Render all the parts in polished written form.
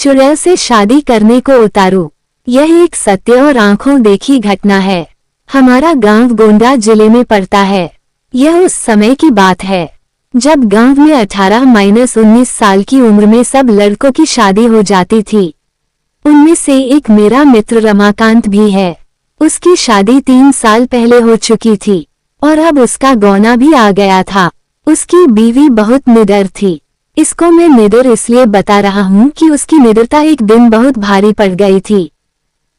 चुड़ैल से शादी करने को उतारू। यह एक सत्य और आंखों देखी घटना है। हमारा गांव गोंडा जिले में पड़ता है। यह उस समय की बात है जब गांव में 18-19 साल की उम्र में सब लड़कों की शादी हो जाती थी। उनमें से एक मेरा मित्र रमाकांत भी है। उसकी शादी 3 साल पहले हो चुकी थी और अब उसका गौना भी आ गया था। उसकी बीवी बहुत निडर थी। इसको मैं निडर इसलिए बता रहा हूँ कि उसकी निडरता एक दिन बहुत भारी पड़ गई थी।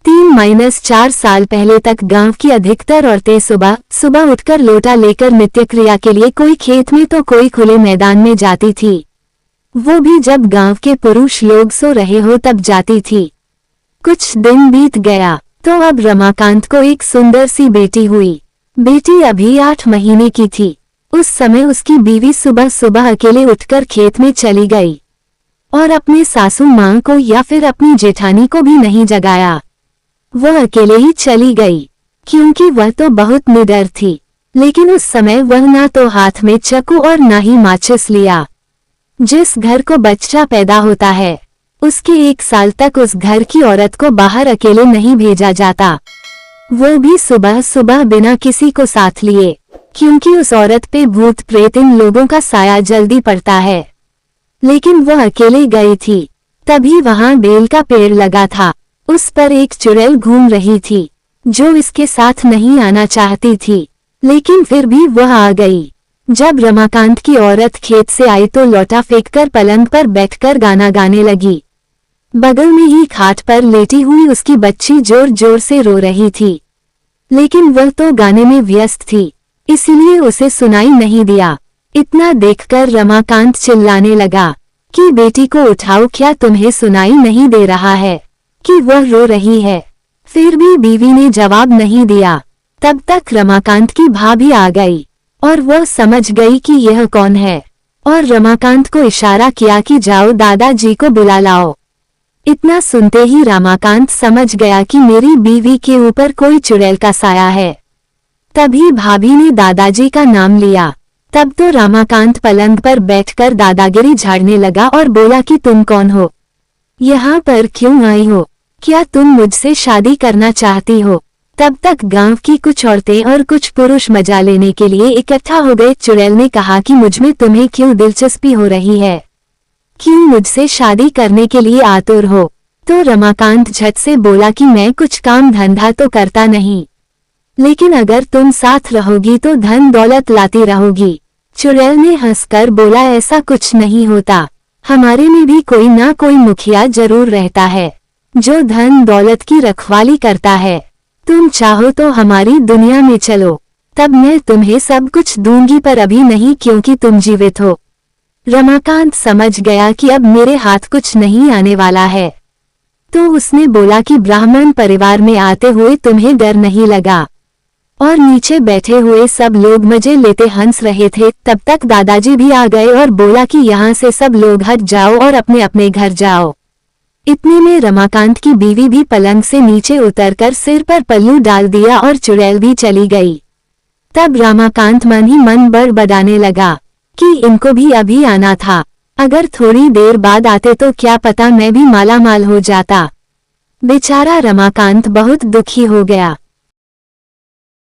3-4 साल पहले तक गांव की अधिकतर औरतें सुबह सुबह उठकर लोटा लेकर नित्य क्रिया के लिए कोई खेत में तो कोई खुले मैदान में जाती थी। वो भी जब गांव के पुरुष लोग सो रहे हो तब जाती थी। कुछ दिन बीत गया तो अब रमाकांत को एक सुंदर सी बेटी हुई। बेटी अभी 8 महीने की थी। उस समय उसकी बीवी सुबह सुबह अकेले उठकर खेत में चली गई और अपने सासू मां को या फिर अपनी जेठानी को भी नहीं जगाया। वह अकेले ही चली गई क्योंकि वह तो बहुत निडर थी। लेकिन उस समय वह ना तो हाथ में चाकू और ना ही माचिस लिया। जिस घर को बच्चा पैदा होता है उसके 1 साल तक उस घर की औरत को बाहर अकेले नहीं भेजा जाता, वो भी सुबह सुबह बिना किसी को साथ लिए, क्योंकि उस औरत पे भूत प्रेत इन लोगों का साया जल्दी पड़ता है। लेकिन वह अकेले गई थी। तभी वहां बेल का पेड़ लगा था। उस पर एक चुड़ैल घूम रही थी जो इसके साथ नहीं आना चाहती थी, लेकिन फिर भी वह आ गई। जब रमाकांत की औरत खेत से आई तो लौटा फेंककर पलंग पर बैठकर गाना गाने लगी। बगल में ही खाट पर लेटी हुई उसकी बच्ची जोर जोर से रो रही थी, लेकिन वह तो गाने में व्यस्त थी, इसलिए उसे सुनाई नहीं दिया। इतना देखकर रमाकांत चिल्लाने लगा कि बेटी को उठाओ, क्या तुम्हें सुनाई नहीं दे रहा है कि वह रो रही है? फिर भी बीवी ने जवाब नहीं दिया। तब तक रमाकांत की भाभी आ गई और वह समझ गई कि यह कौन है और रमाकांत को इशारा किया कि जाओ दादाजी को बुला लाओ। इतना सुनते ही रमाकांत समझ गया कि मेरी बीवी के ऊपर कोई चुड़ैल का साया है। तभी भाभी ने दादाजी का नाम लिया। तब तो रमाकांत पलंग पर बैठकर दादागिरी झाड़ने लगा और बोला कि तुम कौन हो, यहाँ पर क्यों आई हो, क्या तुम मुझसे शादी करना चाहती हो? तब तक गांव की कुछ औरतें और कुछ पुरुष मजा लेने के लिए इकट्ठा हो गए। चुड़ैल ने कहा कि मुझमें तुम्हें क्यों दिलचस्पी हो रही है, क्यों मुझसे शादी करने के लिए आतुर हो? तो रमाकांत झट से बोला कि मैं कुछ काम धंधा तो करता नहीं, लेकिन अगर तुम साथ रहोगी तो धन दौलत लाती रहोगी। चुड़ैल ने हंसकर बोला, ऐसा कुछ नहीं होता, हमारे में भी कोई ना कोई मुखिया जरूर रहता है जो धन दौलत की रखवाली करता है। तुम चाहो तो हमारी दुनिया में चलो, तब मैं तुम्हें सब कुछ दूंगी, पर अभी नहीं क्योंकि तुम जीवित हो। रमाकांत समझ गया कि अब मेरे हाथ कुछ नहीं आने वाला है, तो उसने बोला कि ब्राह्मण परिवार में आते हुए तुम्हें डर नहीं लगा? और नीचे बैठे हुए सब लोग मजे लेते हंस रहे थे। तब तक दादाजी भी आ गए और बोला कि यहाँ से सब लोग हट जाओ और अपने अपने घर जाओ। इतने में रमाकांत की बीवी भी पलंग से नीचे उतरकर सिर पर पल्लू डाल दिया और चुड़ैल भी चली गई। तब रमाकांत मन ही मन बड़बड़ाने लगा कि इनको भी अभी आना था, अगर थोड़ी देर बाद आते तो क्या पता मैं भी मालामाल हो जाता। बेचारा रमाकांत बहुत दुखी हो गया।